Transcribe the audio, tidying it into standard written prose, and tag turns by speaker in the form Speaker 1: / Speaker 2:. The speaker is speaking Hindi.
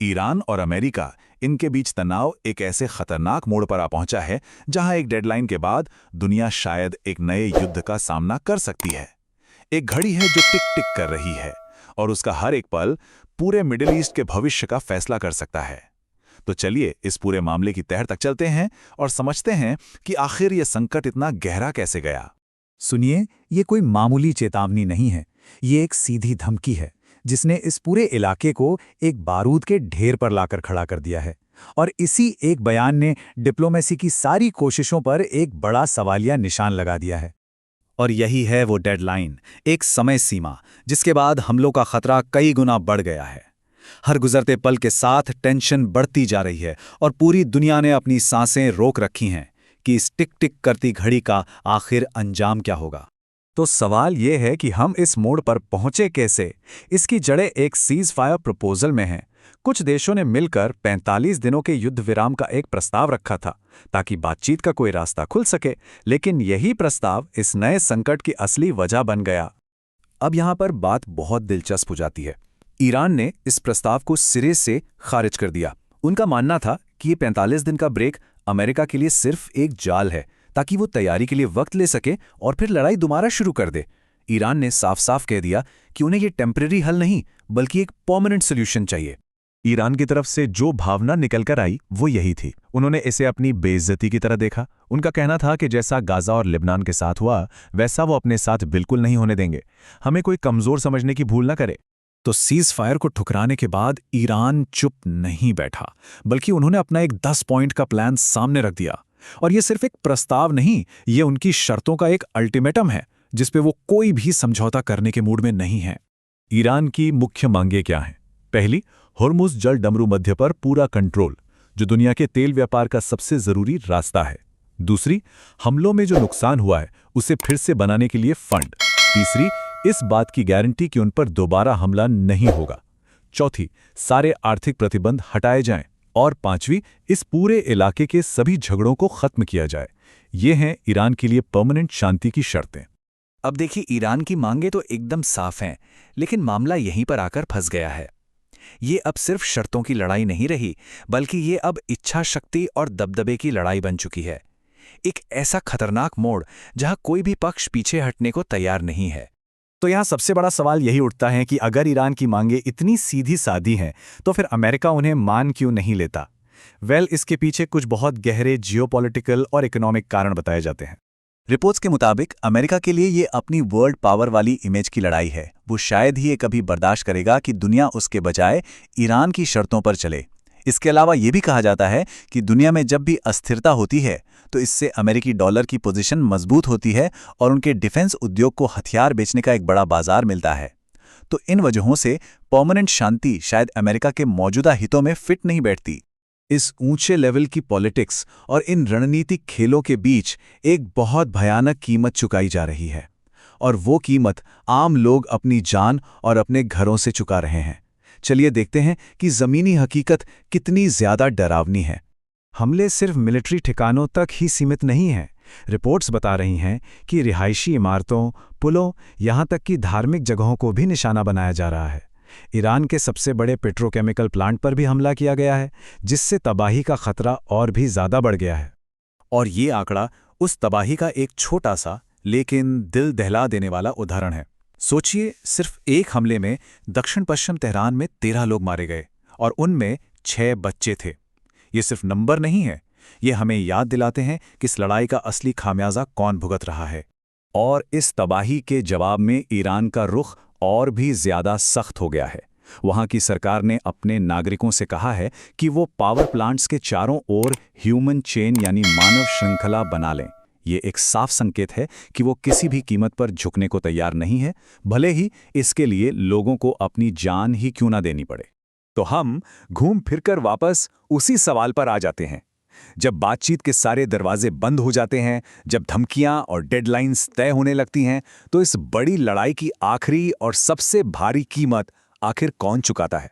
Speaker 1: ईरान और अमेरिका, इनके बीच तनाव एक ऐसे खतरनाक मोड़ पर आ पहुंचा है जहां एक डेडलाइन के बाद दुनिया शायद एक नए युद्ध का सामना कर सकती है। एक घड़ी है जो टिक टिक कर रही है और उसका हर एक पल पूरे मिडिल ईस्ट के भविष्य का फैसला कर सकता है। तो चलिए इस पूरे मामले की तह तक चलते हैं और समझते हैं कि आखिर ये संकट इतना गहरा कैसे गया।
Speaker 2: सुनिए, ये कोई मामूली चेतावनी नहीं है, ये एक सीधी धमकी है जिसने इस पूरे इलाके को एक बारूद के ढेर पर लाकर खड़ा कर दिया है। और इसी एक बयान ने डिप्लोमेसी की सारी कोशिशों पर एक बड़ा सवालिया निशान लगा दिया है।
Speaker 3: और यही है वो डेडलाइन, एक समय सीमा जिसके बाद हमलों का खतरा कई गुना बढ़ गया है। हर गुजरते पल के साथ टेंशन बढ़ती जा रही है और पूरी दुनिया ने अपनी सांसें रोक रखी हैं कि इस टिक टिक करती घड़ी का आखिर अंजाम क्या होगा।
Speaker 2: तो सवाल ये है कि हम इस मोड़ पर पहुंचे कैसे। इसकी जड़ें एक सीज फायर प्रपोजल में हैं। कुछ देशों ने मिलकर 45 दिनों के युद्ध विराम का एक प्रस्ताव रखा था ताकि बातचीत का कोई रास्ता खुल सके, लेकिन यही प्रस्ताव इस नए संकट की असली वजह बन गया।
Speaker 3: अब यहाँ पर बात बहुत दिलचस्प हो जाती है। ईरान ने इस प्रस्ताव को सिरे से खारिज कर दिया। उनका मानना था कि ये 45 दिन का ब्रेक अमेरिका के लिए सिर्फ एक जाल है ताकि वो तैयारी के लिए वक्त ले सके और फिर लड़ाई दोबारा शुरू कर दे। ईरान ने साफ साफ कह दिया कि उन्हें ये टेम्परेरी हल नहीं बल्कि एक परमानेंट सोल्यूशन चाहिए।
Speaker 4: ईरान की तरफ से जो भावना निकलकर आई वो यही थी। उन्होंने इसे अपनी बेइज्जती की तरह देखा। उनका कहना था कि जैसा गाजा और लिबनान के साथ हुआ वैसा वो अपने साथ बिल्कुल नहीं होने देंगे। हमें कोई कमजोर समझने की भूल न करे।
Speaker 2: तो सीज फायर को ठुकराने के बाद ईरान चुप नहीं बैठा, बल्कि उन्होंने अपना एक 10 पॉइंट का प्लान सामने रख दिया। और ये सिर्फ एक प्रस्ताव नहीं, ये उनकी शर्तों का एक अल्टीमेटम है जिस पे वो कोई भी समझौता करने के मूड में नहीं है।
Speaker 4: ईरान की मुख्य मांगें क्या हैं? पहली, होर्मुज जल डमरू मध्य पर पूरा कंट्रोल, जो दुनिया के तेल व्यापार का सबसे जरूरी रास्ता है। दूसरी, हमलों में जो नुकसान हुआ है उसे फिर से बनाने के लिए फंड। तीसरी, इस बात की गारंटी कि उन पर दोबारा हमला नहीं होगा। चौथी, सारे आर्थिक प्रतिबंध हटाए जाएं। और पांचवी, इस पूरे इलाके के सभी झगड़ों को खत्म किया जाए। ये हैं ईरान के लिए परमानेंट शांति की शर्तें।
Speaker 3: अब देखिए, ईरान की मांगें तो एकदम साफ हैं, लेकिन मामला यहीं पर आकर फंस गया है। ये अब सिर्फ शर्तों की लड़ाई नहीं रही, बल्कि ये अब इच्छा शक्ति और दबदबे की लड़ाई बन चुकी है। एक ऐसा खतरनाक मोड़ जहां कोई भी पक्ष पीछे हटने को तैयार नहीं है।
Speaker 2: तो यहाँ सबसे बड़ा सवाल यही उठता है कि अगर ईरान की मांगें इतनी सीधी सादी हैं, तो फिर अमेरिका उन्हें मान क्यों नहीं लेता? इसके पीछे कुछ बहुत गहरे जियोपॉलिटिकल और इकोनॉमिक कारण बताए जाते हैं।
Speaker 3: रिपोर्ट्स के मुताबिक अमेरिका के लिए ये अपनी वर्ल्ड पावर वाली इमेज की लड़ाई है। वो शायद ही ये कभी बर्दाश्त करेगा कि दुनिया उसके बजाय ईरान की शर्तों पर चले। इसके अलावा ये भी कहा जाता है कि दुनिया में जब भी अस्थिरता होती है तो इससे अमेरिकी डॉलर की पोजीशन मजबूत होती है और उनके डिफेंस उद्योग को हथियार बेचने का एक बड़ा बाजार मिलता है। तो इन वजहों से परमानेंट शांति शायद अमेरिका के मौजूदा हितों में फिट नहीं बैठती।
Speaker 2: इस ऊंचे लेवल की पॉलिटिक्स और इन रणनीतिक खेलों के बीच एक बहुत भयानक कीमत चुकाई जा रही है, और वो कीमत आम लोग अपनी जान और अपने घरों से चुका रहे हैं। चलिए देखते हैं कि ज़मीनी हकीकत कितनी ज़्यादा डरावनी है। हमले सिर्फ मिलिट्री ठिकानों तक ही सीमित नहीं हैं। रिपोर्ट्स बता रही हैं कि रिहायशी इमारतों, पुलों, यहाँ तक कि धार्मिक जगहों को भी निशाना बनाया जा रहा है। ईरान के सबसे बड़े पेट्रोकेमिकल प्लांट पर भी हमला किया गया है, जिससे तबाही का खतरा और भी ज़्यादा बढ़ गया है।
Speaker 3: और ये आंकड़ा उस तबाही का एक छोटा सा लेकिन दिल दहला देने वाला उदाहरण है। सोचिए, सिर्फ एक हमले में दक्षिण पश्चिम तेहरान में 13 लोग मारे गए और उनमें 6 बच्चे थे। ये सिर्फ नंबर नहीं है, ये हमें याद दिलाते हैं कि इस लड़ाई का असली खामियाजा कौन भुगत रहा है।
Speaker 2: और इस तबाही के जवाब में ईरान का रुख और भी ज़्यादा सख्त हो गया है। वहाँ की सरकार ने अपने नागरिकों से कहा है कि वो पावर प्लांट्स के चारों ओर ह्यूमन चेन यानी मानव श्रृंखला बना लें। ये एक साफ संकेत है कि वो किसी भी कीमत पर झुकने को तैयार नहीं है, भले ही इसके लिए लोगों को अपनी जान ही क्यों ना देनी पड़े। तो हम घूम फिरकर वापस उसी सवाल पर आ जाते हैं। जब बातचीत के सारे दरवाजे बंद हो जाते हैं, जब धमकियां और डेडलाइंस तय होने लगती हैं, तो इस बड़ी लड़ाई की आखिरी और सबसे भारी कीमत आखिर कौन चुकाता है?